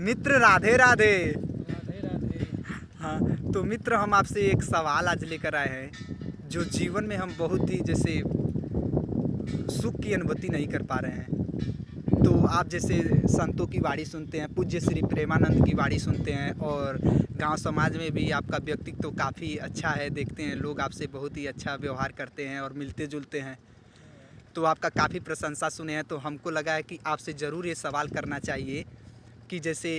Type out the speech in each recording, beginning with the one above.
मित्र राधे राधे। राधे राधे। हाँ, तो मित्र हम आपसे एक सवाल आज लेकर आए हैं जो जीवन में हम बहुत ही जैसे सुख की अनुभूति नहीं कर पा रहे हैं। तो आप जैसे संतों की वाणी सुनते हैं, पूज्य श्री प्रेमानंद की वाणी सुनते हैं और गांव समाज में भी आपका व्यक्तित्व तो काफ़ी अच्छा है, देखते हैं लोग आपसे बहुत ही अच्छा व्यवहार करते हैं और मिलते जुलते हैं। तो आपका काफ़ी प्रशंसा सुने हैं, तो हमको लगा है कि आपसे ज़रूर ये सवाल करना चाहिए कि जैसे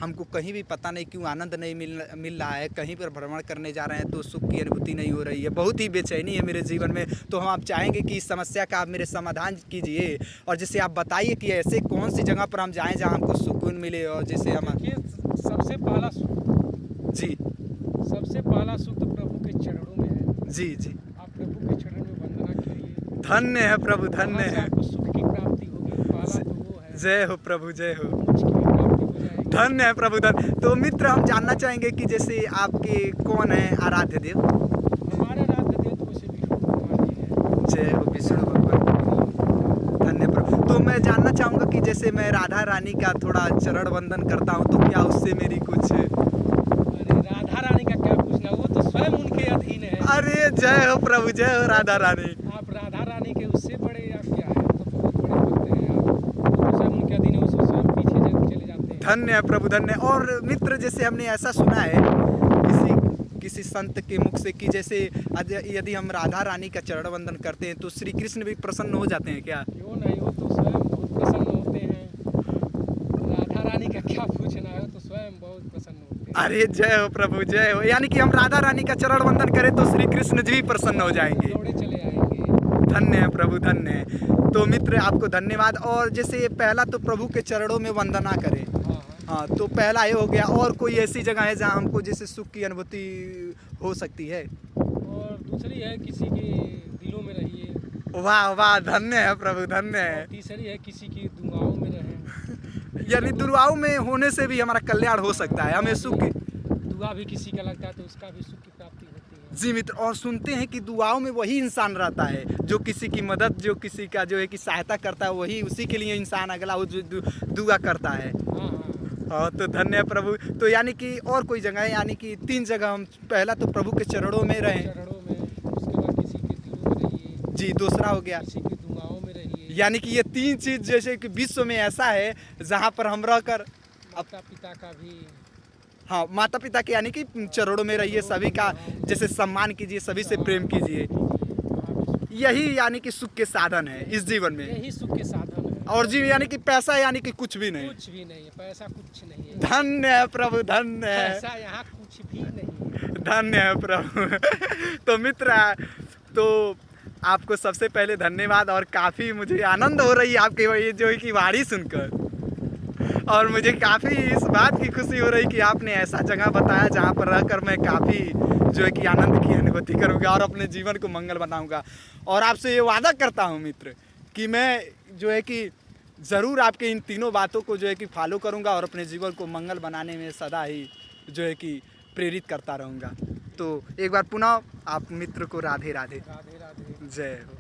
हमको कहीं भी पता नहीं क्यों आनंद नहीं मिल रहा है, कहीं पर भ्रमण करने जा रहे हैं तो सुख की अनुभूति नहीं हो रही है, बहुत ही बेचैनी है मेरे जीवन में। तो हम आप चाहेंगे कि इस समस्या का आप मेरे समाधान कीजिए और जैसे आप बताइए कि ऐसे कौन सी जगह पर हम जाएं जहां हमको सुकून मिले और जैसे हम सबसे पहला सुख जी तो प्रभु के चरणों में है। जी जी, आप प्रभु के चरण में वंदना करिए, धन्य है प्रभु, धन्य है। आपको सुख की प्राप्ति होगी। पहला तो वो है, जय हो प्रभु, जय हो, मुझ की भी प्राप्ति हो जाएगी। धन्य है प्रभु, धन्य। तो मित्र हम जानना चाहेंगे कि जैसे आपके कौन है आराध्य देव? हमारे आराध्य देव तो वैसे विष्णु भगवान जी हैं। जय हो विष्णु भगवान, धन्य प्रभु। तो मैं जानना चाहूँगा कि जैसे मैं राधा रानी का थोड़ा चरण वंदन करता हूँ तो क्या उससे मेरी कुछ? अरे राधा रानी का क्या पूछना, वो तो स्वयं उनके अधीन है। अरे जय हो प्रभु, जय हो राधा रानी। आप राधा रानी के उससे बड़े आप क्या है, तो बहुत बड़े भक्त हैं आप, तो स्वयं उनके अधीन है, उससे स्वयं पीछे चले जाते हैं। धन्य है प्रभु, धन्य। और मित्र जैसे हमने ऐसा सुना है किसी संत के मुख से कि जैसे यदि हम राधा रानी का चरण वंदन करते हैं तो श्री कृष्ण भी प्रसन्न हो जाते हैं क्या? क्यों नहीं, वो तो स्वयं बहुत प्रसन्न होते हैं। राधा रानी का क्या पूछना है, तो स्वयं बहुत प्रसन्न होते हैं। अरे जय हो प्रभु, जय हो। यानी कि हम राधा रानी का चरण वंदन करें तो श्री कृष्ण जी भी प्रसन्न हो जाएंगे। दौड़े चले आएंगे। धन्य है प्रभु, धन्य है। तो मित्र आपको धन्यवाद। और जैसे पहला तो प्रभु के चरणों में वंदना करें, हाँ, तो पहला ये हो गया। और कोई ऐसी जगह है जहाँ हमको जैसे सुख की अनुभूति हो सकती है? और दूसरी है, किसी के दिलों में रहिए। वाह वाह, धन्य है प्रभु, धन्य है। तीसरी है, किसी की दुआओं में रहें। यानी दुआओं में होने से भी हमारा कल्याण हो सकता है, हमें सुख। दुआ भी किसी का लगता है तो उसका भी सुख की प्राप्ति होती है। जी मित्र, और सुनते हैं कि दुआओं में वही इंसान रहता है जो किसी की मदद, जो किसी का जो है कि सहायता करता है, वही उसी के लिए इंसान अगला वो जो दुआ करता है। हाँ, तो धन्य है प्रभु। तो यानी कि और कोई जगह है, यानी कि 3 जगह हम, पहला तो प्रभु के चरणों में रहें, चरणों में, उसके बाद किसी के दिलों में रहिए जी, दूसरा हो गया किसी की दुआओं में रहिए। यानी कि ये 3 चीज़ जैसे कि विश्व में ऐसा है जहाँ पर हम रहकर माता पिता का भी, हाँ, माता पिता के यानी कि चरणों में रहिए, सभी का जैसे सम्मान कीजिए, सभी से प्रेम कीजिए। यही यानी कि सुख के साधन है इस जीवन में। यही सुख के साधन है। और जी यानी कि पैसा यानी कि कुछ भी नहीं। कुछ भी नहीं है, पैसा कुछ नहीं है। धन्य है प्रभु, धन्य है। पैसा यहाँ कुछ भी नहीं है। धन्य है प्रभु। तो मित्र, तो आपको सबसे पहले धन्यवाद और काफ़ी मुझे आनंद हो रही है आपके ये जो कि वाणी सुनकर, और मुझे काफ़ी इस बात की खुशी हो रही कि आपने ऐसा जगह बताया जहाँ पर रहकर मैं काफ़ी जो है कि आनंद की अनुभूति करूँगा और अपने जीवन को मंगल बनाऊँगा। और आपसे ये वादा करता हूँ मित्र कि मैं जो है कि ज़रूर आपके इन तीनों बातों को जो है कि फॉलो करूँगा और अपने जीवन को मंगल बनाने में सदा ही जो है कि प्रेरित करता रहूँगा। तो एक बार पुनः आप मित्र को राधे राधे। राधे राधे। जय हो।